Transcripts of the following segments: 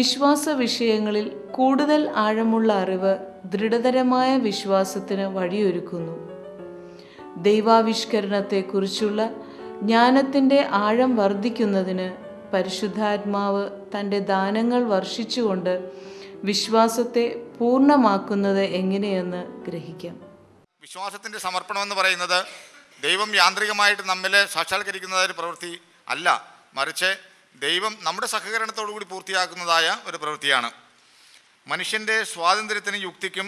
വിശ്വാസ വിഷയങ്ങളിൽ കൂടുതൽ ആഴമുള്ള അറിവ് ദൃഢതരമായ വിശ്വാസത്തിന് വഴിയൊരുക്കുന്നു. ദൈവാവിഷ്കരണത്തെക്കുറിച്ചുള്ള ജ്ഞാനത്തിൻ്റെ ആഴം വർദ്ധിക്കുന്നതിന് പരിശുദ്ധാത്മാവ് തൻ്റെ ദാനങ്ങൾ വർഷിച്ചുകൊണ്ട് വിശ്വാസത്തെ പൂർണ്ണമാക്കുന്നത് എങ്ങനെയെന്ന് ഗ്രഹിക്കാം. വിശ്വാസത്തിൻ്റെ സമർപ്പണം എന്ന് പറയുന്നത് ദൈവം യാന്ത്രികമായിട്ട് നമ്മിൽ സാക്ഷാത്കരിക്കുന്നതായ ഒരു പ്രവൃത്തി അല്ല, മറിച്ച് ദൈവം നമ്മുടെ സഹകരണത്തോടു കൂടി പൂർത്തിയാക്കുന്നതായ ഒരു പ്രവൃത്തിയാണ്. മനുഷ്യൻ്റെ സ്വാതന്ത്ര്യത്തിനും യുക്തിക്കും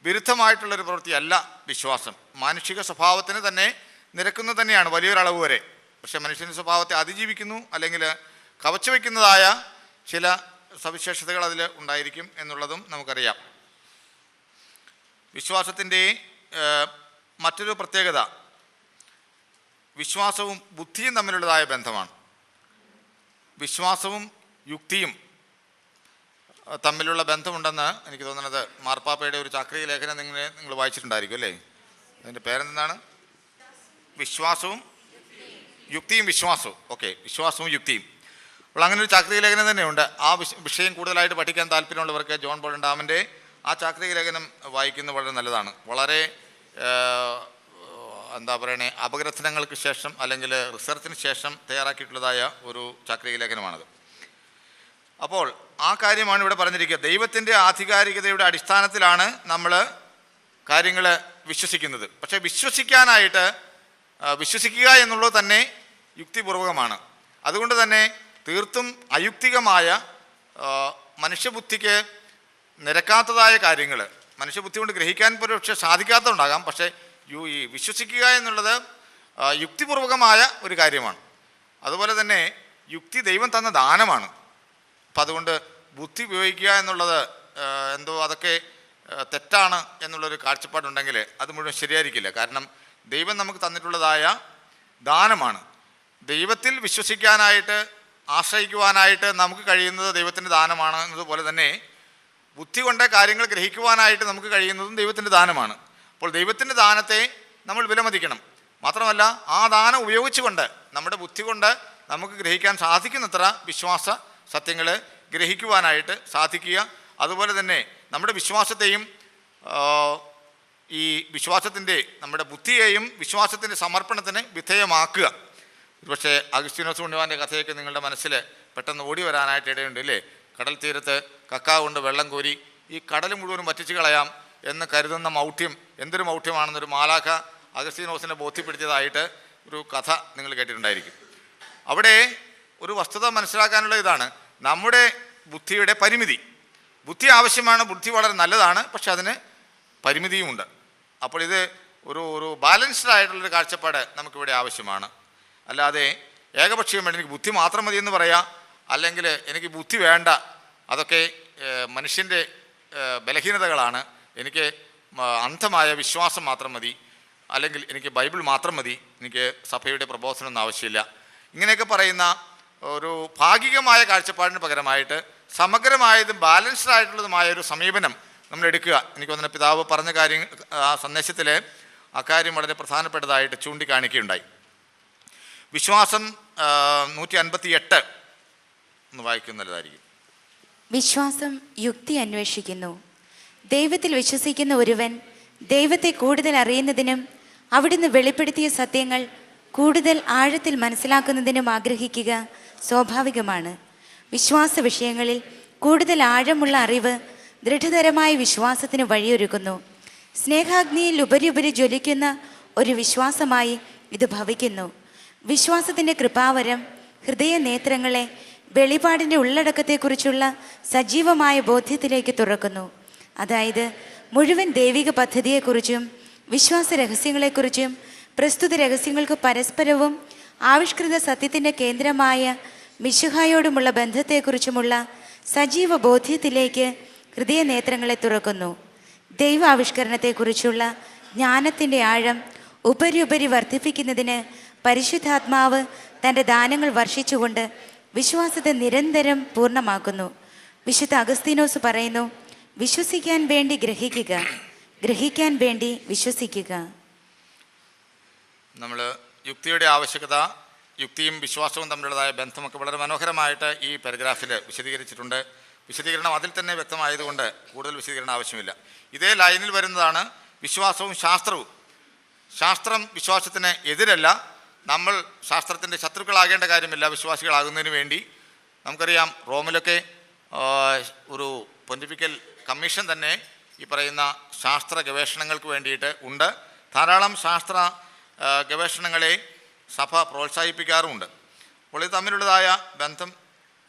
വിരുദ്ധമായിട്ടുള്ളൊരു പ്രവൃത്തിയല്ല വിശ്വാസം. മാനുഷിക സ്വഭാവത്തിന് തന്നെ നിരക്കുന്നത് തന്നെയാണ് വലിയൊരളവ് വരെ. പക്ഷേ മനുഷ്യൻ്റെ സ്വഭാവത്തെ അതിജീവിക്കുന്നു, അല്ലെങ്കിൽ കവച്ചു വയ്ക്കുന്നതായ ചില സവിശേഷതകൾ അതിൽ ഉണ്ടായിരിക്കും എന്നുള്ളതും നമുക്കറിയാം. വിശ്വാസത്തിൻ്റെ മറ്റൊരു പ്രത്യേകത വിശ്വാസവും ബുദ്ധിയും തമ്മിലുള്ളതായ ബന്ധമാണ്. വിശ്വാസവും യുക്തിയും തമ്മിലുള്ള ബന്ധമുണ്ടെന്ന് എനിക്ക് തോന്നുന്നത് മാർപ്പാപ്പയുടെ ഒരു ചാക്രിക ലേഖനം നിങ്ങൾ വായിച്ചിട്ടുണ്ടായിരിക്കും അല്ലേ? അതിൻ്റെ പേരെന്താണ്? വിശ്വാസവും യുക്തിയും. ഓക്കെ, വിശ്വാസവും യുക്തിയും. അപ്പോൾ അങ്ങനെ ഒരു ചാക്രിക ലേഖനം തന്നെയുണ്ട്. ആ വിഷയം കൂടുതലായിട്ട് പഠിക്കാൻ താല്പര്യമുള്ളവർക്ക് ജോൺ പോൾ രണ്ടാമൻ്റെ ആ ചാക്രിക ലേഖനം വായിക്കുന്നത് വളരെ നല്ലതാണ്. വളരെ എന്താ പറയണേ, അപഗ്രഥനങ്ങൾക്ക് ശേഷം അല്ലെങ്കിൽ റിസർച്ചിന് ശേഷം തയ്യാറാക്കിയിട്ടുള്ളതായ ഒരു ചാക്രിക ലേഖനമാണത്. അപ്പോൾ ആ കാര്യമാണ് ഇവിടെ പറഞ്ഞിരിക്കുക. ദൈവത്തിൻ്റെ ആധികാരികതയുടെ അടിസ്ഥാനത്തിലാണ് നമ്മൾ കാര്യങ്ങൾ വിശ്വസിക്കുന്നത്. പക്ഷേ വിശ്വസിക്കുക എന്നുള്ളത് തന്നെ യുക്തിപൂർവകമാണ്. അതുകൊണ്ട് തന്നെ തീർത്തും അയുക്തികമായ മനുഷ്യബുദ്ധിക്ക് നിരക്കാത്തതായ കാര്യങ്ങൾ മനുഷ്യബുദ്ധി കൊണ്ട് ഗ്രഹിക്കാൻ പക്ഷേ സാധിക്കാത്തതുണ്ടാകാം. പക്ഷേ ഈ വിശ്വസിക്കുക എന്നുള്ളത് യുക്തിപൂർവകമായ ഒരു കാര്യമാണ്. അതുപോലെ തന്നെ യുക്തി ദൈവം തന്ന ദാനമാണ്. അപ്പം അതുകൊണ്ട് ബുദ്ധി ഉപയോഗിക്കുക എന്നുള്ളത് അതൊക്കെ തെറ്റാണ് എന്നുള്ളൊരു കാഴ്ചപ്പാടുണ്ടെങ്കിൽ അത് മുഴുവൻ ശരിയായിരിക്കില്ല. കാരണം ദൈവം നമുക്ക് തന്നിട്ടുള്ളതായ ദാനമാണ്. ദൈവത്തിൽ വിശ്വസിക്കാനായിട്ട് ആശ്രയിക്കുവാനായിട്ട് നമുക്ക് കഴിയുന്നത് ദൈവത്തിൻ്റെ ദാനമാണ് എന്നതുപോലെ തന്നെ ബുദ്ധി കൊണ്ട് കാര്യങ്ങൾ ഗ്രഹിക്കുവാനായിട്ട് നമുക്ക് കഴിയുന്നതും ദൈവത്തിൻ്റെ ദാനമാണ്. അപ്പോൾ ദൈവത്തിൻ്റെ ദാനത്തെ നമ്മൾ വിലമതിക്കണം. മാത്രമല്ല ആ ദാനം ഉപയോഗിച്ചുകൊണ്ട് നമ്മുടെ ബുദ്ധി കൊണ്ട് നമുക്ക് ഗ്രഹിക്കാൻ സാധിക്കുന്നത്ര വിശ്വാസ സത്യങ്ങൾ ഗ്രഹിക്കുവാനായിട്ട് സാധിക്കുക. അതുപോലെ തന്നെ നമ്മുടെ വിശ്വാസത്തെയും നമ്മുടെ ബുദ്ധിയെയും വിശ്വാസത്തിൻ്റെ സമർപ്പണത്തിന് വിധേയമാക്കുക. പക്ഷേ അഗസ്തീനോസ് പുണ്യവാൻ്റെ കഥയൊക്കെ നിങ്ങളുടെ മനസ്സിൽ പെട്ടെന്ന് ഓടി വരാനായിട്ട് ഇടയുണ്ട് അല്ലേ? കടൽ തീരത്ത് കക്കാവ് കൊണ്ട് വെള്ളം കോരി ഈ കടൽ മുഴുവനും വറ്റിച്ച് കളയാം എന്ന് കരുതുന്ന മൗഢ്യം എന്തൊരു മൗഢ്യമാണെന്നൊരു മാലാഖ അഗസ്തീനോസിനെ ബോധ്യപ്പെടുത്തിയതായിട്ട് ഒരു കഥ നിങ്ങൾ കേട്ടിട്ടുണ്ടായിരിക്കും. അവിടെ ഒരു വസ്തുത മനസ്സിലാക്കാനുള്ള ഇതാണ് നമ്മുടെ ബുദ്ധിയുടെ പരിമിതി. ബുദ്ധി ആവശ്യമാണ്, ബുദ്ധി വളരെ നല്ലതാണ്, പക്ഷെ അതിന് പരിമിതിയുമുണ്ട്. അപ്പോൾ ഇത് ഒരു ബാലൻസ്ഡ് ആയിട്ടുള്ളൊരു കാഴ്ചപ്പാട് നമുക്കിവിടെ ആവശ്യമാണ്. അല്ലാതെ ഏകപക്ഷീയം വേണ്ട എനിക്ക് ബുദ്ധി മാത്രം മതി എന്ന് പറയാം, അല്ലെങ്കിൽ എനിക്ക് ബുദ്ധി വേണ്ട, അതൊക്കെ മനുഷ്യൻ്റെ ബലഹീനതകളാണ്, എനിക്ക് അന്ധമായ വിശ്വാസം മാത്രം മതി, അല്ലെങ്കിൽ എനിക്ക് ബൈബിൾ മാത്രം മതി, എനിക്ക് സഭയുടെ പ്രബോധനമൊന്നും ആവശ്യമില്ല, ഇങ്ങനെയൊക്കെ പറയുന്ന ഒരു ഭാഗികമായ കാഴ്ചപ്പാടിന് പകരമായിട്ട് സമഗ്രമായതും ബാലൻസ്ഡ് ആയിട്ടുള്ളതുമായ ഒരു സമീപനം നമ്മൾ എടുക്കുക. എനിക്ക് തോന്നുന്ന പിതാവ് പറഞ്ഞ കാര്യങ്ങൾ ആ സന്ദേശത്തിൽ അക്കാര്യം വളരെ പ്രധാനപ്പെട്ടതായിട്ട് ചൂണ്ടിക്കാണിക്കുകയുണ്ടായി. വിശ്വാസം 158 ഒന്ന് വായിക്കുന്നതായിരിക്കും. വിശ്വാസം യുക്തി അന്വേഷിക്കുന്നു. ദൈവത്തിൽ വിശ്വസിക്കുന്ന ഒരുവൻ ദൈവത്തെ കൂടുതൽ അറിയുന്നതിനും അവിടുന്ന് വെളിപ്പെടുത്തിയ സത്യങ്ങൾ കൂടുതൽ ആഴത്തിൽ മനസ്സിലാക്കുന്നതിനും ആഗ്രഹിക്കുക സ്വാഭാവികമാണ്. വിശ്വാസ വിഷയങ്ങളിൽ കൂടുതൽ ആഴമുള്ള അറിവ് ദൃഢതരമായ വിശ്വാസത്തിന് വഴിയൊരുക്കുന്നു. സ്നേഹാഗ്നിയിൽ ഉപരി ജ്വലിക്കുന്ന ഒരു വിശ്വാസമായി ഇത് ഭവിക്കുന്നു. വിശ്വാസത്തിൻ്റെ കൃപാവരം ഹൃദയ നേത്രങ്ങളെ വെളിപാടിൻ്റെ ഉള്ളടക്കത്തെക്കുറിച്ചുള്ള സജീവമായ ബോധ്യത്തിലേക്ക് തുറക്കുന്നു. അതായത് മുഴുവൻ ദൈവിക പദ്ധതിയെക്കുറിച്ചും വിശ്വാസ രഹസ്യങ്ങളെക്കുറിച്ചും പ്രസ്തുത രഹസ്യങ്ങൾക്ക് പരസ്പരവും ആവിഷ്കൃത സത്യത്തിൻ്റെ കേന്ദ്രമായ മിശിഹായോടുമുള്ള ബന്ധത്തെക്കുറിച്ചുമുള്ള സജീവ ബോധ്യത്തിലേക്ക് ഹൃദയ നേത്രങ്ങളെ തുറക്കുന്നു. ദൈവ ആവിഷ്കരണത്തെക്കുറിച്ചുള്ള ജ്ഞാനത്തിൻ്റെ ആഴം ഉപരി വർദ്ധിപ്പിക്കുന്നതിന് പരിശുദ്ധാത്മാവ് തൻ്റെ ദാനങ്ങൾ വർഷിച്ചുകൊണ്ട് വിശ്വാസത്തെ നിരന്തരം പൂർണ്ണമാക്കുന്നു. വിശുദ്ധ അഗസ്തീനോസ് പറയുന്നു, വിശ്വസിക്കാൻ വേണ്ടി ഗ്രഹിക്കുക, ഗ്രഹിക്കാൻ വേണ്ടി വിശ്വസിക്കുക. നമ്മൾ യുക്തിയുടെ ആവശ്യകത, യുക്തിയും വിശ്വാസവും തമ്മിലുള്ളതായ ബന്ധമൊക്കെ വളരെ മനോഹരമായിട്ട് ഈ പാരഗ്രാഫിൽ വിശദീകരിച്ചിട്ടുണ്ട്. വിശദീകരണം അതിൽ തന്നെ വ്യക്തമായതുകൊണ്ട് കൂടുതൽ വിശദീകരണം ആവശ്യമില്ല. ഇതേ ലൈനിൽ വരുന്നതാണ് വിശ്വാസവും ശാസ്ത്രവും. ശാസ്ത്രം വിശ്വാസത്തിന് എതിരല്ല. നമ്മൾ ശാസ്ത്രത്തിൻ്റെ ശത്രുക്കളാകേണ്ട കാര്യമില്ല വിശ്വാസികളാകുന്നതിന് വേണ്ടി. നമുക്കറിയാം റോമിലൊക്കെ ഒരു പൊന്റിഫിക്കൽ കമ്മീഷൻ തന്നെ ഈ പറയുന്ന ശാസ്ത്ര ഗവേഷണങ്ങൾക്ക് വേണ്ടിയിട്ട് ഉണ്ട്. ധാരാളം ശാസ്ത്ര ഗവേഷണങ്ങളെ സഭ പ്രോത്സാഹിപ്പിക്കാറുമുണ്ട്. അപ്പോൾ ഇത് തമ്മിലുള്ളതായ ബന്ധം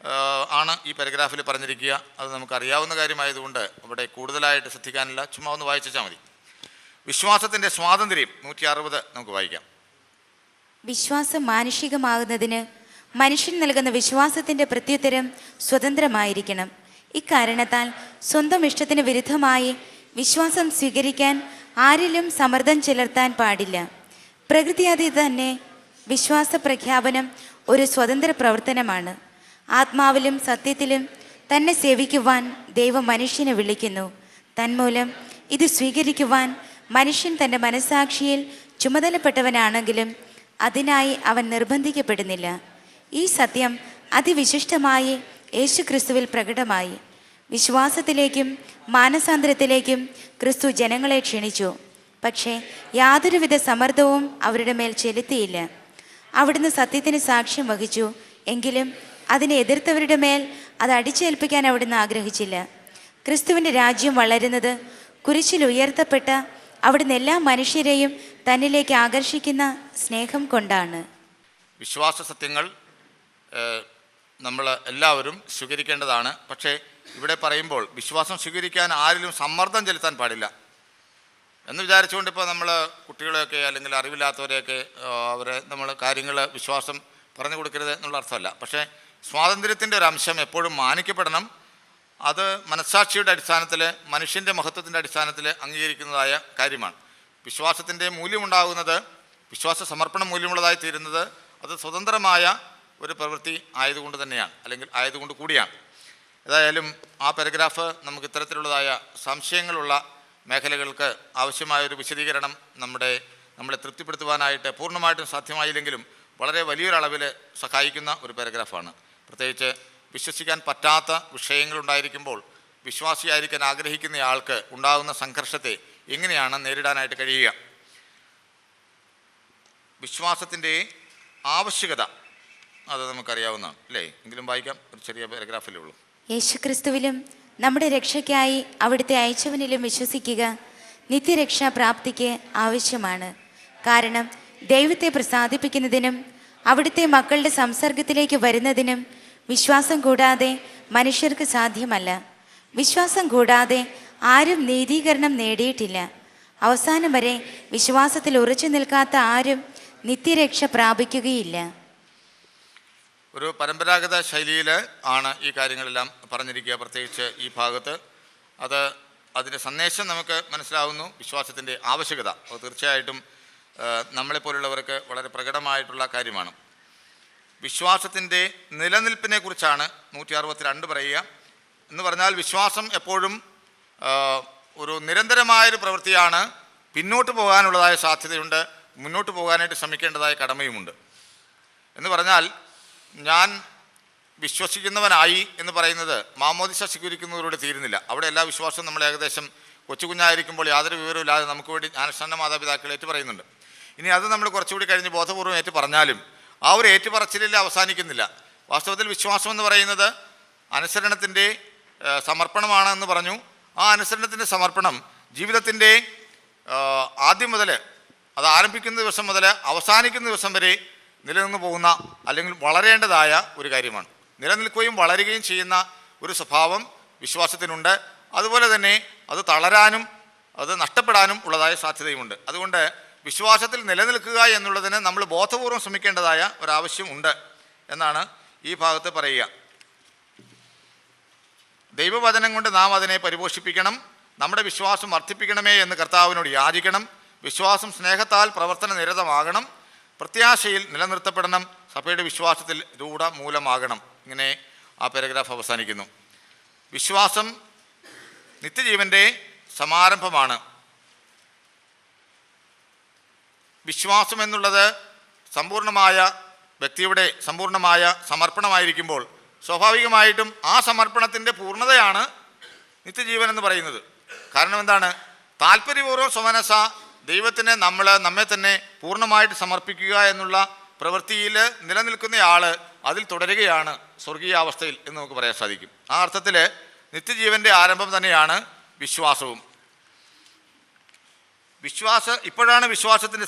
ആണ് ഈ പാരഗ്രാഫിൽ പറഞ്ഞിരിക്കുക. അത് നമുക്കറിയാവുന്ന കാര്യമായതുകൊണ്ട് അവിടെ കൂടുതലായിട്ട് ശ്രദ്ധിക്കാനില്ല, ചുമ്മാ ഒന്ന് വായിച്ചാൽ മതി. വിശ്വാസത്തിൻ്റെ സ്വാതന്ത്ര്യം 160 നമുക്ക് വായിക്കാം. വിശ്വാസം മാനുഷികമാകുന്നതിന് മനുഷ്യൻ നൽകുന്ന വിശ്വാസത്തിൻ്റെ പ്രത്യുത്തരം സ്വതന്ത്രമായിരിക്കണം. ഇക്കാരണത്താൽ സ്വന്തം ഇഷ്ടത്തിന് വിരുദ്ധമായി വിശ്വാസം സ്വീകരിക്കാൻ ആരിലും സമ്മർദ്ദം ചെലുത്താൻ പാടില്ല. പ്രകൃതിയാതി തന്നെ വിശ്വാസ പ്രഖ്യാപനം ഒരു സ്വതന്ത്ര പ്രവർത്തനമാണ്. ആത്മാവിലും സത്യത്തിലും തന്നെ സേവിക്കുവാൻ ദൈവം മനുഷ്യനെ വിളിക്കുന്നു. തന്മൂലം ഇത് സ്വീകരിക്കുവാൻ മനുഷ്യൻ തൻ്റെ മനസ്സാക്ഷിയിൽ ചുമതലപ്പെട്ടവനാണെങ്കിലും അതിനായി അവൻ നിർബന്ധിക്കപ്പെടുന്നില്ല. ഈ സത്യം അതിവിശിഷ്ടമായി യേശുക്രിസ്തുവിൽ പ്രകടമായി. വിശ്വാസത്തിലേക്കും മാനസാന്തരത്തിലേക്കും ക്രിസ്തു ജനങ്ങളെ ക്ഷണിച്ചു. പക്ഷേ യാതൊരുവിധ സമ്മർദ്ദവും അവരുടെ മേൽ ചെലുത്തിയില്ല. അവിടുന്ന് സത്യത്തിന് സാക്ഷ്യം വഹിച്ചു. എങ്കിലും അതിനെ എതിർത്തവരുടെ മേൽ അത് അടിച്ചേൽപ്പിക്കാൻ അവിടുന്ന് ആഗ്രഹിച്ചില്ല. ക്രിസ്തുവിൻ്റെ രാജ്യം വളരുന്നത് കുരിശിൽ ഉയർത്തപ്പെട്ട അവിടുന്ന് എല്ലാ മനുഷ്യരെയും തന്നിലേക്ക് ആകർഷിക്കുന്ന സ്നേഹം കൊണ്ടാണ്. വിശ്വാസ സത്യങ്ങൾ നമ്മൾ എല്ലാവരും സ്വീകരിക്കേണ്ടതാണ്. പക്ഷേ ഇവിടെ പറയുമ്പോൾ വിശ്വാസം സ്വീകരിക്കാൻ ആരിലും സമ്മർദ്ദം ചെലുത്താൻ പാടില്ല എന്ന് വിചാരിച്ചുകൊണ്ട് ഇപ്പോൾ നമ്മൾ കുട്ടികളെയൊക്കെ അല്ലെങ്കിൽ അറിവില്ലാത്തവരെയൊക്കെ അവരെ നമ്മൾ കാര്യങ്ങൾ വിശ്വാസം പറഞ്ഞു കൊടുക്കരുത് എന്നുള്ള അർത്ഥമല്ല. പക്ഷേ സ്വാതന്ത്ര്യത്തിൻ്റെ ഒരു അംശം എപ്പോഴും മാനിക്കപ്പെടണം. അത് മനസ്സാക്ഷിയുടെ അടിസ്ഥാനത്തിൽ, മനുഷ്യൻ്റെ മഹത്വത്തിൻ്റെ അടിസ്ഥാനത്തിൽ അംഗീകരിക്കുന്നതായ കാര്യമാണ്. വിശ്വാസത്തിൻ്റെ മൂല്യമുണ്ടാകുന്നത്, വിശ്വാസ സമർപ്പണ മൂല്യമുള്ളതായി തീരുന്നത് അത് സ്വതന്ത്രമായ ഒരു പ്രവൃത്തി ആയതുകൊണ്ട് തന്നെയാണ്, അല്ലെങ്കിൽ ആയതുകൊണ്ട് കൂടിയാണ്. ഏതായാലും ആ പാരഗ്രാഫ് നമുക്ക് ഇത്തരത്തിലുള്ളതായ സംശയങ്ങളുള്ള മേഖലകൾക്ക് ആവശ്യമായൊരു വിശദീകരണം നമ്മളെ തൃപ്തിപ്പെടുത്തുവാനായിട്ട് പൂർണ്ണമായിട്ടും സാധ്യമായില്ലെങ്കിലും വളരെ വലിയൊരളവിൽ സഹായിക്കുന്ന ഒരു പാരഗ്രാഫാണ്. പ്രത്യേകിച്ച് വിശ്വസിക്കാൻ പറ്റാത്ത വിഷയങ്ങളുണ്ടായിരിക്കുമ്പോൾ വിശ്വാസിയായിരിക്കാൻ ആഗ്രഹിക്കുന്നയാൾക്ക് ഉണ്ടാകുന്ന സംഘർഷത്തെ എങ്ങനെയാണ് നേരിടാനായിട്ട് കഴിയുക? വിശ്വാസത്തിൻ്റെ ആവശ്യകത അത് നമുക്കറിയാവുന്നതാണ് അല്ലേ? എങ്കിലും വായിക്കാം, ഒരു ചെറിയ പാരഗ്രാഫിലേ ഉള്ളൂ. യേശുക്രിസ്തുവിലും നമ്മുടെ രക്ഷയ്ക്കായി അവിടുത്തെ അയച്ചവനിലും വിശ്വസിക്കുക നിത്യരക്ഷാ പ്രാപ്തിക്ക് ആവശ്യമാണ്. കാരണം ദൈവത്തെ പ്രസാദിപ്പിക്കുന്നതിനും അവിടുത്തെ മക്കളുടെ സംസർഗത്തിലേക്ക് വരുന്നതിനും വിശ്വാസം കൂടാതെ മനുഷ്യർക്ക് സാധ്യമല്ല. വിശ്വാസം കൂടാതെ ആരും നീതീകരണം നേടിയിട്ടില്ല. അവസാനം വരെ വിശ്വാസത്തിൽ ഉറച്ചു നിൽക്കാത്ത ആരും നിത്യരക്ഷ പ്രാപിക്കുകയില്ല. ഒരു പരമ്പരാഗത ശൈലിയിൽ ആണ് ഈ കാര്യങ്ങളെല്ലാം പറഞ്ഞിരിക്കുക. പ്രത്യേകിച്ച് ഈ ഭാഗത്ത് അതിൻ്റെ സന്ദേശം നമുക്ക് മനസ്സിലാവുന്നു. വിശ്വാസത്തിൻ്റെ ആവശ്യകത അത് തീർച്ചയായിട്ടും നമ്മളെപ്പോലുള്ളവർക്ക് വളരെ പ്രകടമായിട്ടുള്ള കാര്യമാണ്. വിശ്വാസത്തിൻ്റെ നിലനിൽപ്പിനെ കുറിച്ചാണ് 162 പറയുക. എന്ന് പറഞ്ഞാൽ വിശ്വാസം എപ്പോഴും ഒരു നിരന്തരമായൊരു പ്രവൃത്തിയാണ്. പിന്നോട്ട് പോകാനുള്ളതായ സാധ്യതയുണ്ട്, മുന്നോട്ട് പോകാനായിട്ട് ശ്രമിക്കേണ്ടതായ കടമയുമുണ്ട്. എന്ന് പറഞ്ഞാൽ ഞാൻ വിശ്വസിക്കുന്നവനായി എന്ന് പറയുന്നത് മാമോദിസ സ്വീകരിക്കുന്നവരോട് തീരുന്നില്ല. അവിടെ എല്ലാ വിശ്വാസവും നമ്മൾ ഏകദേശം കൊച്ചുകുഞ്ഞായിരിക്കുമ്പോൾ യാതൊരു വിവരമില്ലാതെ നമുക്ക് വേണ്ടി ജ്ഞാനസ്നാന മാതാപിതാക്കൾ ഏറ്റു പറയുന്നുണ്ട്. ഇനി അത് നമ്മൾ കുറച്ചുകൂടി കഴിഞ്ഞ് ബോധപൂർവ്വം ഏറ്റു പറഞ്ഞാലും ആ ഒരു ഏറ്റുപറച്ചിലിൽ അവസാനിക്കുന്നില്ല. വാസ്തവത്തിൽ വിശ്വാസം എന്ന് പറയുന്നത് അനുസരണത്തിൻ്റെ സമർപ്പണമാണെന്ന് പറഞ്ഞു. ആ അനുസരണത്തിൻ്റെ സമർപ്പണം ജീവിതത്തിൻ്റെ ആദ്യം മുതൽ, അത് ആരംഭിക്കുന്ന ദിവസം മുതൽ അവസാനിക്കുന്ന ദിവസം വരെ നിലനിന്ന് പോകുന്ന അല്ലെങ്കിൽ വളരേണ്ടതായ ഒരു കാര്യമാണ്. നിലനിൽക്കുകയും വളരുകയും ചെയ്യുന്ന ഒരു സ്വഭാവം വിശ്വാസത്തിനുണ്ട്. അതുപോലെ തന്നെ അത് തളരാനും അത് നഷ്ടപ്പെടാനും ഉള്ളതായ സാധ്യതയുമുണ്ട്. അതുകൊണ്ട് വിശ്വാസത്തിൽ നിലനിൽക്കുക എന്നുള്ളതിന് നമ്മൾ ബോധപൂർവം ശ്രമിക്കേണ്ടതായ ഒരാവശ്യം ഉണ്ട് എന്നാണ് ഈ ഭാഗത്ത് പറയുക. ദൈവവചനം കൊണ്ട് നാം അതിനെ പരിപോഷിപ്പിക്കണം. നമ്മുടെ വിശ്വാസം വർദ്ധിപ്പിക്കണമേ എന്ന് കർത്താവിനോട് യാചിക്കണം. വിശ്വാസം സ്നേഹത്താൽ പ്രവർത്തന നിരതമാകണം. പ്രത്യാശയിൽ നിലനിർത്തപ്പെടണം. സഭയുടെ വിശ്വാസത്തിൽ രൂഢമൂലമാകണം. ഇങ്ങനെ ആ പാരഗ്രാഫ് അവസാനിക്കുന്നു. വിശ്വാസം നിത്യജീവൻ്റെ സമാരംഭമാണ്. വിശ്വാസം എന്നുള്ളത് സമ്പൂർണമായ വ്യക്തിയുടെ സമ്പൂർണമായ സമർപ്പണമായിരിക്കുമ്പോൾ സ്വാഭാവികമായിട്ടും ആ സമർപ്പണത്തിൻ്റെ പൂർണ്ണതയാണ് നിത്യജീവൻ എന്ന് പറയുന്നത്. കാരണം എന്താണ്? താല്പര്യപൂർവ്വം സ്വമനസ ദൈവത്തിന് നമ്മെ തന്നെ പൂർണ്ണമായിട്ട് സമർപ്പിക്കുക എന്നുള്ള പ്രവൃത്തിയിൽ നിലനിൽക്കുന്നയാൾ അതിൽ തുടരുകയാണ് സ്വർഗീയാവസ്ഥയിൽ എന്ന് നമുക്ക് പറയാൻ സാധിക്കും. ആ അർത്ഥത്തിൽ നിത്യജീവൻ്റെ ആരംഭം തന്നെയാണ് വിശ്വാസവും. ഇപ്പോഴാണ് വിശ്വാസത്തിൻ്റെ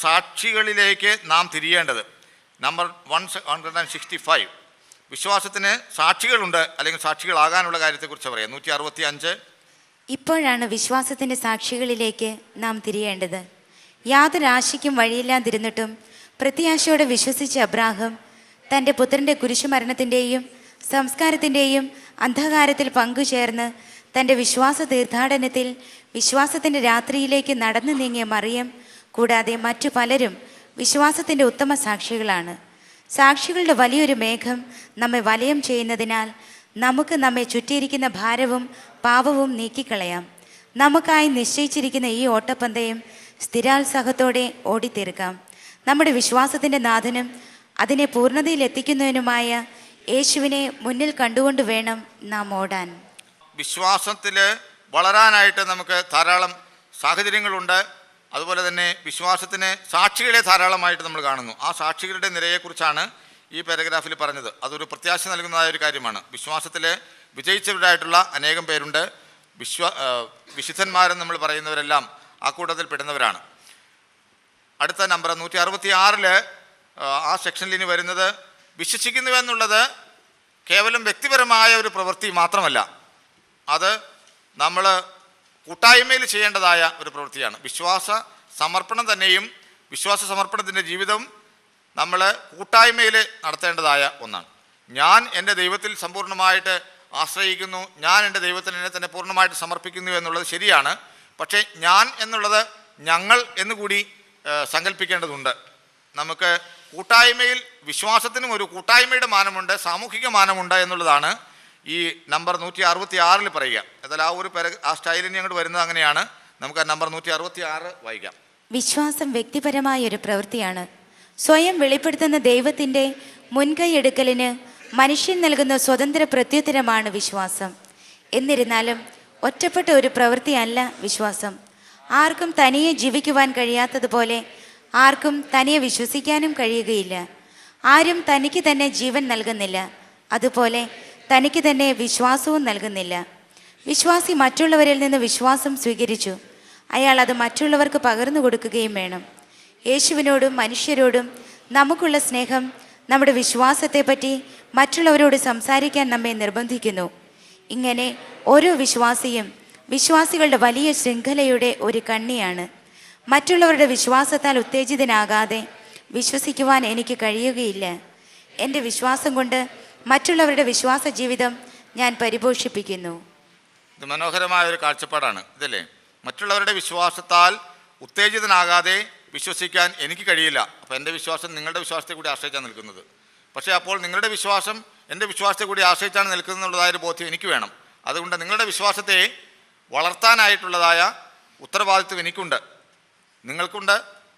സാക്ഷികളിലേക്ക് നാം തിരിയേണ്ടത്. നമ്പർ 165. വിശ്വാസത്തിന് സാക്ഷികളുണ്ട്, അല്ലെങ്കിൽ സാക്ഷികളാകാനുള്ള കാര്യത്തെക്കുറിച്ച് പറയാം. 165. ഇപ്പോഴാണ് വിശ്വാസത്തിൻ്റെ സാക്ഷികളിലേക്ക് നാം തിരിയേണ്ടത്. യാതൊരു ആശയ്ക്കും വഴിയില്ലാതിരുന്നിട്ടും പ്രത്യാശയോടെ വിശ്വസിച്ച അബ്രാഹാം തൻ്റെ പുത്രൻ്റെ കുരിശുമരണത്തിൻ്റെയും സംസ്കാരത്തിൻ്റെയും അന്ധകാരത്തിൽ പങ്കുചേർന്ന് തൻ്റെ വിശ്വാസ തീർത്ഥാടനത്തിൽ വിശ്വാസത്തിൻ്റെ രാത്രിയിലേക്ക് നടന്നു നീങ്ങിയ മറിയം കൂടാതെ മറ്റു പലരും വിശ്വാസത്തിൻ്റെ ഉത്തമ സാക്ഷികളാണ്. സാക്ഷികളുടെ വലിയൊരു മേഘം നമ്മെ വലയം ചെയ്യുന്നതിനാൽ നമുക്ക് നമ്മെ ചുറ്റിയിരിക്കുന്ന ഭാരവും പാപവും നീക്കിക്കളയാം. നമുക്കായി നിശ്ചയിച്ചിരിക്കുന്ന ഈ ഓട്ടപ്പന്തയം സ്ഥിരോത്സാഹത്തോടെ ഓടിത്തീർക്കാം. നമ്മുടെ വിശ്വാസത്തിൻ്റെ നാഥനും അതിനെ പൂർണ്ണതയിലെത്തിക്കുന്നതിനുമായ യേശുവിനെ മുന്നിൽ കണ്ടുകൊണ്ട് വേണം നാം ഓടാൻ. വിശ്വാസത്തിൽ വളരാനായിട്ട് നമുക്ക് ധാരാളം സാഹചര്യങ്ങളുണ്ട്. അതുപോലെ തന്നെ വിശ്വാസത്തിന് സാക്ഷികളെ ധാരാളമായിട്ട് നമ്മൾ കാണുന്നു. ആ സാക്ഷികളുടെ നിരയെക്കുറിച്ചാണ് ഈ പാരഗ്രാഫിൽ പറഞ്ഞത്. അതൊരു പ്രത്യാശ നൽകുന്നതായ ഒരു കാര്യമാണ്. വിശ്വാസത്തിൽ വിജയിച്ചവരായിട്ടുള്ള അനേകം പേരുണ്ട്. വിശുദ്ധന്മാരെന്ന് നമ്മൾ പറയുന്നവരെല്ലാം ആ കൂട്ടത്തിൽ പെടുന്നവരാണ്. അടുത്ത നമ്പർ 166 ആ സെക്ഷനിൽ ഇനി വരുന്നത് വിശ്വസിക്കുന്നു എന്നുള്ളത് കേവലം വ്യക്തിപരമായ ഒരു പ്രവൃത്തി മാത്രമല്ല, അത് നമ്മൾ കൂട്ടായ്മയിൽ ചെയ്യേണ്ടതായ ഒരു പ്രവൃത്തിയാണ്. വിശ്വാസ സമർപ്പണം തന്നെയും വിശ്വാസ സമർപ്പണത്തിൻ്റെ ജീവിതം നമ്മൾ കൂട്ടായ്മയിൽ നടത്തേണ്ടതായ ഒന്നാണ്. ഞാൻ എൻ്റെ ദൈവത്തിൽ സമ്പൂർണ്ണമായിട്ട് ആശ്രയിക്കുന്നു, ഞാൻ എൻ്റെ ദൈവത്തിന് എന്നെ തന്നെ പൂർണ്ണമായിട്ട് സമർപ്പിക്കുന്നു എന്നുള്ളത് ശരിയാണ്. പക്ഷേ ഞാൻ എന്നുള്ളത് ഞങ്ങൾ എന്നുകൂടി സങ്കല്പിക്കേണ്ടതുണ്ട്. നമുക്ക് കൂട്ടായ്മയിൽ വിശ്വാസത്തിനും ഒരു കൂട്ടായ്മയുടെ മാനമുണ്ട്, സാമൂഹിക മാനമുണ്ട് എന്നുള്ളതാണ് ഈ നമ്പർ 166 പറയുക. എന്നാൽ ആ സ്റ്റൈലിന് അങ്ങോട്ട് വരുന്നത് അങ്ങനെയാണ്. നമുക്ക് ആ നമ്പർ 166 വായിക്കാം. വിശ്വാസം വ്യക്തിപരമായ ഒരു പ്രവൃത്തിയാണ്. സ്വയം വെളിപ്പെടുത്തുന്ന ദൈവത്തിൻ്റെ മുൻകൈയെടുക്കലിന് മനുഷ്യൻ നൽകുന്ന സ്വതന്ത്ര പ്രത്യുത്തരമാണ് വിശ്വാസം. എന്നിരുന്നാലും ഒറ്റപ്പെട്ട ഒരു പ്രവൃത്തിയല്ല വിശ്വാസം. ആർക്കും തനിയെ ജീവിക്കുവാൻ കഴിയാത്തതുപോലെ ആർക്കും തനിയെ വിശ്വസിക്കാനും കഴിയുകയില്ല. ആരും തനിക്ക് തന്നെ ജീവൻ നൽകുന്നില്ല, അതുപോലെ തനിക്ക് തന്നെ വിശ്വാസവും നൽകുന്നില്ല. വിശ്വാസി മറ്റുള്ളവരിൽ നിന്ന് വിശ്വാസം സ്വീകരിച്ചു, അയാൾ അത് മറ്റുള്ളവർക്ക് പകർന്നു കൊടുക്കുകയും വേണം. യേശുവിനോടും മനുഷ്യരോടും നമുക്കുള്ള സ്നേഹം നമ്മുടെ വിശ്വാസത്തെപ്പറ്റി മറ്റുള്ളവരോട് സംസാരിക്കാൻ നമ്മെ നിർബന്ധിക്കുന്നു. ഇങ്ങനെ ഓരോ വിശ്വാസിയും വിശ്വാസികളുടെ വലിയ ശൃംഖലയുടെ ഒരു കണ്ണിയാണ്. മറ്റുള്ളവരുടെ വിശ്വാസത്താൽ ഉത്തേജിതനാകാതെ വിശ്വസിക്കുവാൻ എനിക്ക് കഴിയുകയില്ല. എൻ്റെ വിശ്വാസം കൊണ്ട് മറ്റുള്ളവരുടെ വിശ്വാസ ജീവിതം ഞാൻ പരിപോഷിപ്പിക്കുന്നു. ഇത് മനോഹരമായ ഒരു കാഴ്ചപ്പാടാണ് ഇതല്ലേ. മറ്റുള്ളവരുടെ വിശ്വാസത്താൽ ഉത്തേജിതനാകാതെ വിശ്വസിക്കാൻ എനിക്ക് കഴിയില്ല. അപ്പോൾ എൻ്റെ വിശ്വാസം നിങ്ങളുടെ വിശ്വാസത്തെ കൂടി ആശ്രയിച്ചാണ് നിൽക്കുന്നത്. പക്ഷേ അപ്പോൾ നിങ്ങളുടെ വിശ്വാസം എൻ്റെ വിശ്വാസത്തെ കൂടി ആശ്രയിച്ചാണ് നിൽക്കുന്നുള്ളതായൊരു ബോധ്യം എനിക്ക് വേണം. അതുകൊണ്ട് നിങ്ങളുടെ വിശ്വാസത്തെ വളർത്താനായിട്ടുള്ളതായ ഉത്തരവാദിത്വം എനിക്കുണ്ട്, നിങ്ങൾക്കുണ്ട്,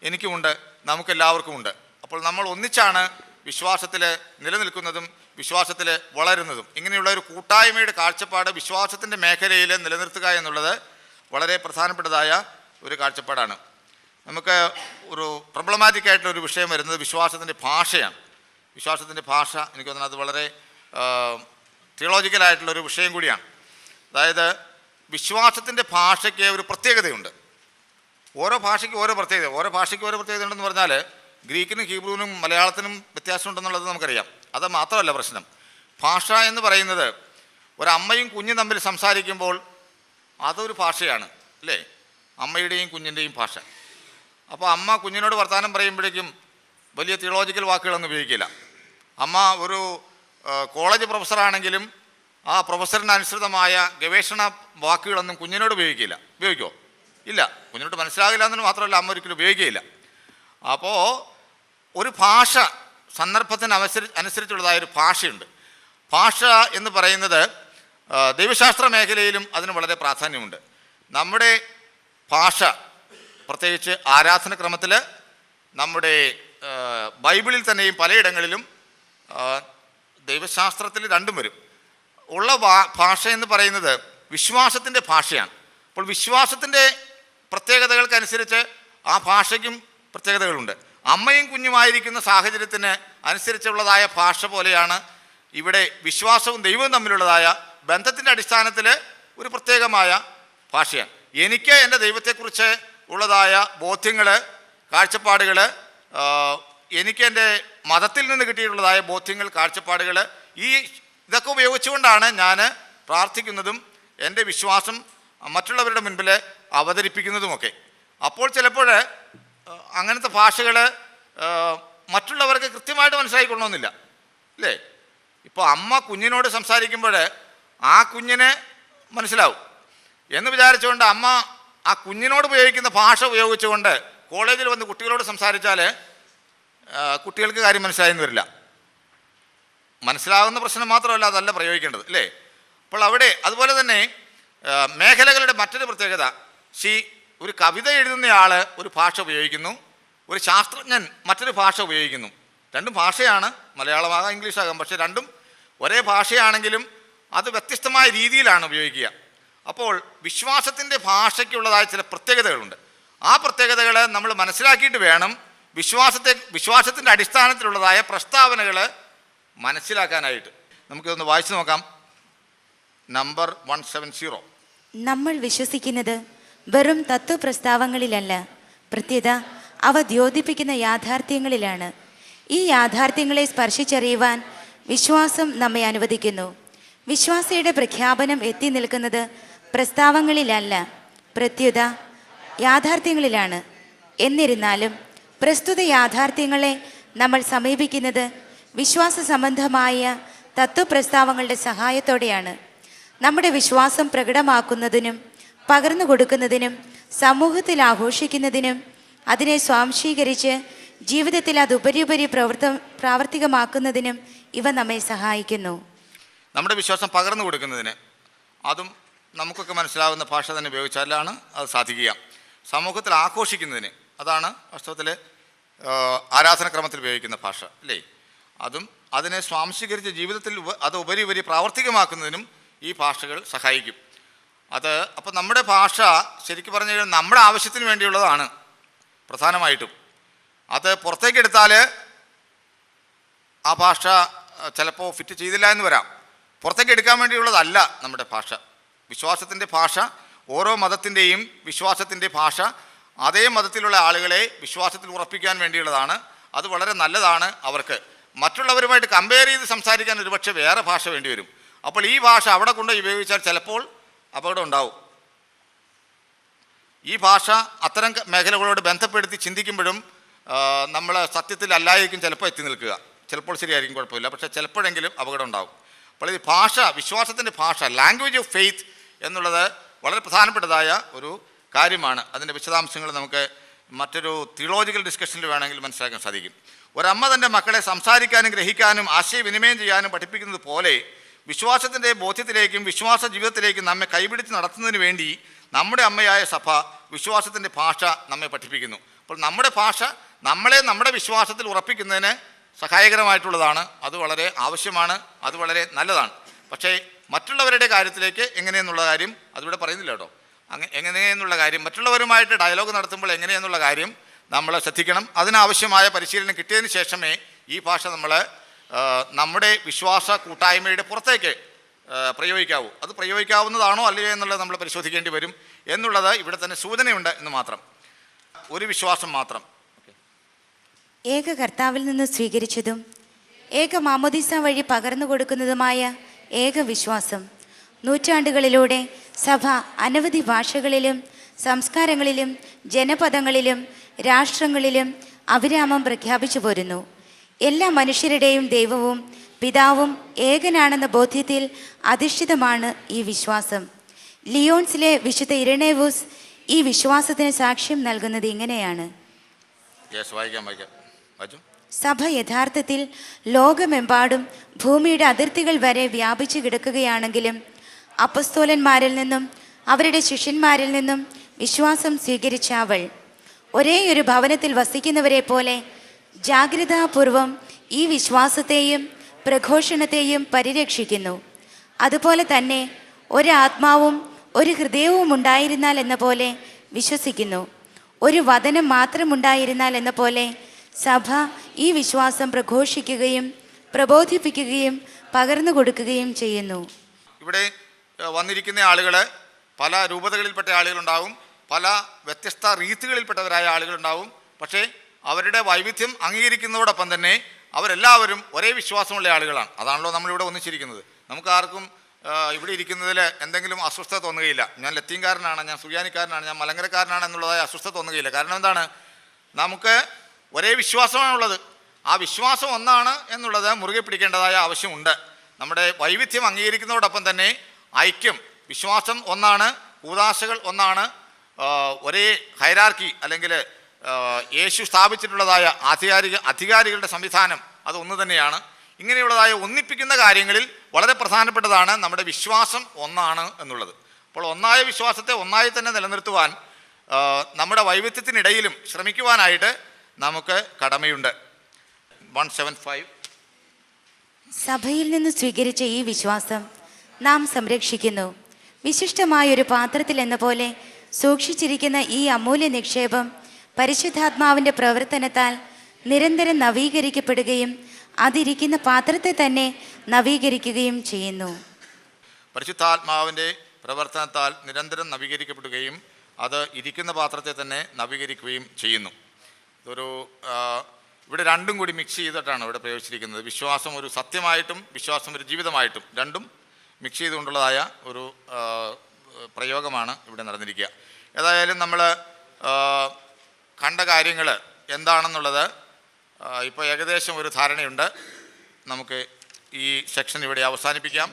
എനിക്കുമുണ്ട്, നമുക്കെല്ലാവർക്കുമുണ്ട്. അപ്പോൾ നമ്മൾ ഒന്നിച്ചാണ് വിശ്വാസത്തിൽ നിലനിൽക്കുന്നതും വിശ്വാസത്തിൽ വളരുന്നതും. ഇങ്ങനെയുള്ള ഒരു കൂട്ടായ്മയുടെ കാഴ്ചപ്പാട് വിശ്വാസത്തിൻ്റെ മേഖലയിൽ നിലനിർത്തുക എന്നുള്ളത് വളരെ പ്രധാനപ്പെട്ടതായ ഒരു കാഴ്ചപ്പാടാണ്. നമുക്ക് ഒരു പ്രൊബ്ലമാറ്റിക് ആയിട്ടുള്ള ഒരു വിഷയം വരുന്നത് വിശ്വാസത്തിൻ്റെ ഭാഷയാണ്. വിശ്വാസത്തിൻ്റെ ഭാഷ എനിക്ക് തോന്നുന്നത് അത് വളരെ തിയോളജിക്കലായിട്ടുള്ളൊരു വിഷയം കൂടിയാണ്. അതായത് വിശ്വാസത്തിൻ്റെ ഭാഷയ്ക്ക് ഒരു പ്രത്യേകതയുണ്ട്. ഓരോ ഭാഷയ്ക്കും ഓരോ പ്രത്യേകത, ഓരോ ഭാഷയ്ക്കും ഓരോ പ്രത്യേകത ഉണ്ടെന്ന് പറഞ്ഞാൽ ഗ്രീക്കിനും ഹീബ്രുവിനും മലയാളത്തിനും വ്യത്യാസമുണ്ടെന്നുള്ളത് നമുക്കറിയാം. അത് മാത്രമല്ല പ്രശ്നം. ഭാഷ എന്ന് പറയുന്നത് ഒരമ്മയും കുഞ്ഞും തമ്മിൽ സംസാരിക്കുമ്പോൾ അതൊരു ഭാഷയാണ് അല്ലേ, അമ്മയുടെയും കുഞ്ഞിൻ്റെയും ഭാഷ. അപ്പോൾ അമ്മ കുഞ്ഞിനോട് വർത്തമാനം പറയുമ്പോഴേക്കും വലിയ തിയോളജിക്കൽ വാക്കുകളൊന്നും ഉപയോഗിക്കില്ല. അമ്മ ഒരു കോളേജ് പ്രൊഫസറാണെങ്കിലും ആ പ്രൊഫസറിനനുസൃതമായ ഗവേഷണ വാക്കുകളൊന്നും കുഞ്ഞിനോട് ഉപയോഗിക്കുമോ? ഇല്ല. കുഞ്ഞിനോട് മനസ്സിലാകില്ല എന്ന് മാത്രമല്ല, അമ്മ ഒരിക്കലും ഉപയോഗിക്കുകയില്ല. അപ്പോൾ ഒരു ഭാഷ, സന്ദർഭത്തിന് അനുസരിച്ചുള്ളതായൊരു ഭാഷയുണ്ട്. ഭാഷ എന്ന് പറയുന്നത് ദൈവശാസ്ത്ര മേഖലയിലും അതിന് വളരെ പ്രാധാന്യമുണ്ട്. നമ്മുടെ ഭാഷ പ്രത്യേകിച്ച് ദൈവശാസ്ത്രത്തിൽ രണ്ടും വരും. ഉള്ള ഭാഷ എന്ന് പറയുന്നത് വിശ്വാസത്തിൻ്റെ ഭാഷയാണ്. അപ്പോൾ വിശ്വാസത്തിൻ്റെ പ്രത്യേകതകൾക്കനുസരിച്ച് ആ ഭാഷയ്ക്കും പ്രത്യേകതകളുണ്ട്. അമ്മയും കുഞ്ഞുമായിരിക്കുന്ന സാഹചര്യത്തിന് അനുസരിച്ചുള്ളതായ ഭാഷ പോലെയാണ് ഇവിടെ വിശ്വാസവും ദൈവവും തമ്മിലുള്ളതായ ബന്ധത്തിൻ്റെ അടിസ്ഥാനത്തിൽ ഒരു പ്രത്യേകമായ ഭാഷയാണ്. എനിക്ക് എൻ്റെ ദൈവത്തെക്കുറിച്ച് ഉള്ളതായ ബോധ്യങ്ങൾ, കാഴ്ചപ്പാടുകൾ, എനിക്ക് എൻ്റെ മതത്തിൽ നിന്ന് കിട്ടിയിട്ടുള്ളതായ ബോധ്യങ്ങൾ, കാഴ്ചപ്പാടുകൾ, ഇതൊക്കെ ഉപയോഗിച്ചുകൊണ്ടാണ് ഞാൻ പ്രാർത്ഥിക്കുന്നതും എൻ്റെ വിശ്വാസം മറ്റുള്ളവരുടെ മുൻപിൽ അവതരിപ്പിക്കുന്നതുമൊക്കെ. അപ്പോൾ ചിലപ്പോൾ അങ്ങനത്തെ ഭാഷകൾ മറ്റുള്ളവർക്ക് കൃത്യമായിട്ട് മനസ്സിലായിക്കൊള്ളണമെന്നില്ല, അല്ലേ? ഇപ്പോൾ അമ്മ കുഞ്ഞിനോട് സംസാരിക്കുമ്പോൾ ആ കുഞ്ഞിന് മനസ്സിലാവും എന്ന് വിചാരിച്ചുകൊണ്ട് അമ്മ ആ കുഞ്ഞിനോട് ഉപയോഗിക്കുന്ന ഭാഷ ഉപയോഗിച്ചുകൊണ്ട് കോളേജിൽ വന്ന് കുട്ടികളോട് സംസാരിച്ചാൽ കുട്ടികൾക്ക് കാര്യം മനസ്സിലായെന്ന് വരില്ല. മനസ്സിലാകുന്ന പ്രശ്നം മാത്രമല്ല, അതല്ല പ്രയോഗിക്കേണ്ടത്, അല്ലേ? അപ്പോൾ അവിടെ അതുപോലെ തന്നെ മേഖലകളുടെ മറ്റൊരു പ്രത്യേകത, ഒരു കവിത എഴുതുന്നയാൾ ഒരു ഭാഷ ഉപയോഗിക്കുന്നു, ഒരു ശാസ്ത്രജ്ഞൻ മറ്റൊരു ഭാഷ ഉപയോഗിക്കുന്നു. രണ്ടും ഭാഷയാണ്, മലയാളമാകാം ഇംഗ്ലീഷാകാം, പക്ഷേ രണ്ടും ഒരേ ഭാഷയാണെങ്കിലും അത് വ്യത്യസ്തമായ രീതിയിലാണ് ഉപയോഗിക്കുക. അപ്പോൾ വിശ്വാസത്തിൻ്റെ ഭാഷയ്ക്കുള്ളതായ ചില പ്രത്യേകതകളുണ്ട്. ആ പ്രത്യേകതകൾ നമ്മൾ മനസ്സിലാക്കിയിട്ട് വേണം വിശ്വാസത്തിൻ്റെ അടിസ്ഥാനത്തിലുള്ളതായ പ്രസ്താവനകൾ മനസ്സിലാക്കാനായിട്ട്. നമുക്കിതൊന്ന് വായിച്ചു നോക്കാം. നമ്പർ 170. നമ്മൾ വിശ്വസിക്കുന്നത് വെറും തത്വപ്രസ്താവങ്ങളിലല്ല, പ്രത്യേക അവ ദ്യോതിപ്പിക്കുന്ന യാഥാർത്ഥ്യങ്ങളിലാണ്. ഈ യാഥാർത്ഥ്യങ്ങളെ സ്പർശിച്ചറിയുവാൻ വിശ്വാസം നമ്മെ അനുവദിക്കുന്നു. വിശ്വാസിയുടെ പ്രഖ്യാപനം എത്തി നിൽക്കുന്നത് പ്രസ്താവങ്ങളിലല്ല, പ്രത്യുത യാഥാർത്ഥ്യങ്ങളിലാണ്. എന്നിരുന്നാലും പ്രസ്തുത യാഥാർത്ഥ്യങ്ങളെ നമ്മൾ സമീപിക്കുന്നത് വിശ്വാസ സംബന്ധമായ തത്വപ്രസ്താവങ്ങളുടെ സഹായത്തോടെയാണ്. നമ്മുടെ വിശ്വാസം പ്രകടമാക്കുന്നതിനും പകർന്നു കൊടുക്കുന്നതിനും സമൂഹത്തിൽ ആഘോഷിക്കുന്നതിനും അതിനെ സ്വാംശീകരിച്ച് ജീവിതത്തിൽ അത് ഉപരിയുപരി പ്രാവർത്തികമാക്കുന്നതിനും ഇവ നമ്മെ സഹായിക്കുന്നു. നമ്മുടെ വിശ്വാസം പകർന്നു കൊടുക്കുന്നതിന്, അതും നമുക്കൊക്കെ മനസ്സിലാവുന്ന ഭാഷ തന്നെ ഉപയോഗിച്ചാലാണ് അത് സാധിക്കുക. സമൂഹത്തിൽ ആഘോഷിക്കുന്നതിന്, അതാണ് വാസ്തവത്തിൽ ആരാധനക്രമത്തിൽ ഉപയോഗിക്കുന്ന ഭാഷ, അല്ലേ? അതും അതിനെ സ്വാംശീകരിച്ച് ജീവിതത്തിൽ അത് ഉപരി പ്രാവർത്തികമാക്കുന്നതിനും ഈ ഭാഷകൾ സഹായിക്കും. അപ്പോൾ നമ്മുടെ ഭാഷ ശരിക്കും പറഞ്ഞു കഴിഞ്ഞാൽ നമ്മുടെ ആവശ്യത്തിന് വേണ്ടിയുള്ളതാണ് പ്രധാനമായിട്ടും. അത് പുറത്തേക്കെടുത്താൽ ആ ഭാഷ ചിലപ്പോൾ ഫിറ്റ് ചെയ്തില്ല എന്ന് വരാം. പുറത്തേക്ക് എടുക്കാൻ വേണ്ടിയുള്ളതല്ല നമ്മുടെ ഭാഷ. വിശ്വാസത്തിൻ്റെ ഭാഷ, ഓരോ മതത്തിൻ്റെയും വിശ്വാസത്തിൻ്റെ ഭാഷ അതേ മതത്തിലുള്ള ആളുകളെ വിശ്വാസത്തിൽ ഉറപ്പിക്കാൻ വേണ്ടിയുള്ളതാണ്. അത് വളരെ നല്ലതാണ്. അവർക്ക് മറ്റുള്ളവരുമായിട്ട് കമ്പയർ ചെയ്ത് സംസാരിക്കാൻ ഒരുപക്ഷെ വേറെ ഭാഷ വേണ്ടി വരും. അപ്പോൾ ഈ ഭാഷ അവിടെ കൊണ്ട് ഉപയോഗിച്ചാൽ ചിലപ്പോൾ അപകടം ഉണ്ടാവും. ഈ ഭാഷ അത്തരം മേഖലകളോട് ബന്ധപ്പെടുത്തി ചിന്തിക്കുമ്പോഴും നമ്മൾ സത്യത്തിൽ അല്ലായിരിക്കും ചിലപ്പോൾ എത്തി നിൽക്കുക. ചിലപ്പോൾ ശരിയായിരിക്കും, കുഴപ്പമില്ല, പക്ഷേ ചിലപ്പോഴെങ്കിലും അപകടം ഉണ്ടാവും. അപ്പോൾ ഈ ഭാഷ, വിശ്വാസത്തിൻ്റെ ഭാഷ, ലാംഗ്വേജ് ഓഫ് ഫെയ്ത്ത് എന്നുള്ളത് വളരെ പ്രധാനപ്പെട്ടതായ ഒരു കാര്യമാണ്. അതിൻ്റെ വിശദാംശങ്ങൾ നമുക്ക് മറ്റൊരു തിയോളജിക്കൽ ഡിസ്കഷനിൽ വേണമെങ്കിൽ മനസ്സിലാക്കാൻ സാധിക്കും. ഒരമ്മ തൻ്റെ മക്കളെ സംസാരിക്കാനും ഗ്രഹിക്കാനും ആശയവിനിമയം ചെയ്യാനും പഠിപ്പിക്കുന്നത് പോലെ വിശ്വാസത്തിൻ്റെ ബോധ്യത്തിലേക്കും വിശ്വാസ ജീവിതത്തിലേക്കും നമ്മെ കൈപിടിച്ച് നടത്തുന്നതിന് വേണ്ടി നമ്മുടെ അമ്മയായ സഭ വിശ്വാസത്തിൻ്റെ ഭാഷ നമ്മെ പഠിപ്പിക്കുന്നു. അപ്പോൾ നമ്മുടെ ഭാഷ നമ്മളെ നമ്മുടെ വിശ്വാസത്തിൽ ഉറപ്പിക്കുന്നതിന് സഹായകരമായിട്ടുള്ളതാണ്. അത് വളരെ ആവശ്യമാണ്, അത് വളരെ നല്ലതാണ്. പക്ഷേ മറ്റുള്ളവരുടെ കാര്യത്തിലേക്ക് എങ്ങനെയെന്നുള്ള കാര്യം അതിവിടെ പറയുന്നില്ല കേട്ടോ. എങ്ങനെയെന്നുള്ള കാര്യം, മറ്റുള്ളവരുമായിട്ട് ഡയലോഗ് നടത്തുമ്പോൾ എങ്ങനെയെന്നുള്ള കാര്യം നമ്മൾ ശ്രദ്ധിക്കണം. അതിനാവശ്യമായ പരിശീലനം കിട്ടിയതിന് ശേഷമേ ഈ ഭാഷ നമ്മൾ നമ്മുടെ വിശ്വാസ കൂട്ടായ്മയുടെ പുറത്തേക്ക് പ്രയോഗിക്കാവൂ. അത് പ്രയോഗിക്കാവുന്നതാണോ അല്ലയോ എന്നുള്ളത് നമ്മൾ പരിശോധിക്കേണ്ടി വരും എന്നുള്ളത് ഇവിടെ തന്നെ സൂചനയുണ്ട് എന്ന് മാത്രം. ഒരു വിശ്വാസം മാത്രം, ഏക കർത്താവിൽ നിന്ന് സ്വീകരിച്ചതും ഏക മാമോദീസ വഴി പകർന്നു കൊടുക്കുന്നതുമായ ഏക വിശ്വാസം നൂറ്റാണ്ടുകളിലൂടെ സഭ അനവധി ഭാഷകളിലും സംസ്കാരങ്ങളിലും ജനപദങ്ങളിലും രാഷ്ട്രങ്ങളിലും അവിരാമം പ്രഖ്യാപിച്ചു പോരുന്നു. എല്ലാ മനുഷ്യരുടെയും ദൈവവും പിതാവും ഏകനാണെന്ന ബോധ്യത്തിൽ അധിഷ്ഠിതമാണ് ഈ വിശ്വാസം. ലിയോൺസിലെ വിശുദ്ധ ഇരണേവൂസ് ഈ വിശ്വാസത്തിന് സാക്ഷ്യം നൽകുന്നത് ഇങ്ങനെയാണ്. സഭ യഥാർത്ഥത്തിൽ ലോകമെമ്പാടും ഭൂമിയുടെ അതിർത്തികൾ വരെ വ്യാപിച്ചു കിടക്കുകയാണെങ്കിലും അപ്പസ്തോലന്മാരിൽ നിന്നും അവരുടെ ശിഷ്യന്മാരിൽ നിന്നും വിശ്വാസം സ്വീകരിച്ച അവൾ ഒരേയൊരു ഭവനത്തിൽ വസിക്കുന്നവരെ പോലെ ജാഗ്രതാപൂർവം ഈ വിശ്വാസത്തെയും പ്രഘോഷണത്തെയും പരിരക്ഷിക്കുന്നു. അതുപോലെ തന്നെ ഒരാത്മാവും ഒരു ഹൃദയവും ഉണ്ടായിരുന്നാൽ എന്ന പോലെ വിശ്വസിക്കുന്നു. ഒരു വചനം മാത്രമുണ്ടായിരുന്നാൽ എന്ന പോലെ സഭ ഈ വിശ്വാസം പ്രഘോഷിക്കുകയും പ്രബോധിപ്പിക്കുകയും പകർന്നു കൊടുക്കുകയും ചെയ്യുന്നു. ഇവിടെ വന്നിരിക്കുന്ന ആളുകൾ പല രൂപതകളിൽപ്പെട്ട ആളുകളുണ്ടാവും, പല വ്യത്യസ്ത റീത്തുകളിൽപ്പെട്ടവരായ ആളുകളുണ്ടാവും. പക്ഷേ അവരുടെ വൈവിധ്യം അംഗീകരിക്കുന്നതോടൊപ്പം തന്നെ അവരെല്ലാവരും ഒരേ വിശ്വാസമുള്ള ആളുകളാണ്. അതാണല്ലോ നമ്മളിവിടെ ഒന്നിച്ചിരിക്കുന്നത്. നമുക്ക് ആർക്കും ഇവിടെ ഇരിക്കുന്നതിൽ എന്തെങ്കിലും അസ്വസ്ഥത തോന്നുകയില്ല. ഞാൻ ലത്തീൻകാരനാണ്, ഞാൻ സുറിയാനിക്കാരനാണ്, ഞാൻ മലങ്കരക്കാരനാണ് എന്നുള്ളതായ അസ്വസ്ഥത തോന്നുകയില്ല. കാരണം എന്താണ്? നമുക്ക് ഒരേ വിശ്വാസമാണുള്ളത്. ആ വിശ്വാസം ഒന്നാണ് എന്നുള്ളത് മുറുകെ പിടിക്കേണ്ടതായ ആവശ്യമുണ്ട്. നമ്മുടെ വൈവിധ്യം അംഗീകരിക്കുന്നതോടൊപ്പം തന്നെ ഐക്യം, വിശ്വാസം ഒന്നാണ്, കൂദാശകൾ ഒന്നാണ്, ഒരേ ഹൈറാർക്കി അല്ലെങ്കിൽ യേശു സ്ഥാപിച്ചിട്ടുള്ളതായ അധികാരികളുടെ സംവിധാനം അതൊന്നു തന്നെയാണ്. ഇങ്ങനെയുള്ളതായ ഒന്നിപ്പിക്കുന്ന കാര്യങ്ങളിൽ വളരെ പ്രധാനപ്പെട്ടതാണ് നമ്മുടെ വിശ്വാസം ഒന്നാണ് എന്നുള്ളത്. അപ്പോൾ ഒന്നായ വിശ്വാസത്തെ ഒന്നായി തന്നെ നിലനിർത്തുവാൻ നമ്മുടെ വൈവിധ്യത്തിനിടയിലും ശ്രമിക്കുവാനായിട്ട് നമുക്ക് കടമയുണ്ട്. 175 സഭയിൽ നിന്ന് സ്വീകരിച്ച ഈ വിശ്വാസം നാം സംരക്ഷിക്കുന്നു. വിശിഷ്ടമായൊരു പാത്രത്തിൽ എന്ന പോലെ സൂക്ഷിച്ചിരിക്കുന്ന ഈ അമൂല്യ നിക്ഷേപം പരിശുദ്ധാത്മാവിൻ്റെ പ്രവർത്തനത്താൽ നിരന്തരം നവീകരിക്കപ്പെടുകയും അതിരിക്കുന്ന പാത്രത്തെ തന്നെ നവീകരിക്കുകയും ചെയ്യുന്നു. പരിശുദ്ധാത്മാവിൻ്റെ പ്രവർത്തനത്താൽ നിരന്തരം നവീകരിക്കപ്പെടുകയും അത് ഇരിക്കുന്ന പാത്രത്തെ തന്നെ നവീകരിക്കുകയും ചെയ്യുന്നു. ഇവിടെ രണ്ടും കൂടി മിക്സ് ചെയ്തിട്ടാണ് ഇവിടെ പ്രയോഗിച്ചിരിക്കുന്നത്. വിശ്വാസം ഒരു സത്യമായിട്ടും വിശ്വാസം ഒരു ജീവിതമായിട്ടും രണ്ടും മിക്സ് ചെയ്തുകൊണ്ടുള്ളതായ ഒരു പ്രയോഗമാണ് ഇവിടെ നടന്നിരിക്കുക. ഏതായാലും നമ്മൾ കണ്ട കാര്യങ്ങൾ എന്താണെന്നുള്ളത് ഇപ്പോൾ ഏകദേശം ഒരു ധാരണയുണ്ട്. നമുക്ക് ഈ സെക്ഷൻ ഇവിടെ അവസാനിപ്പിക്കാം.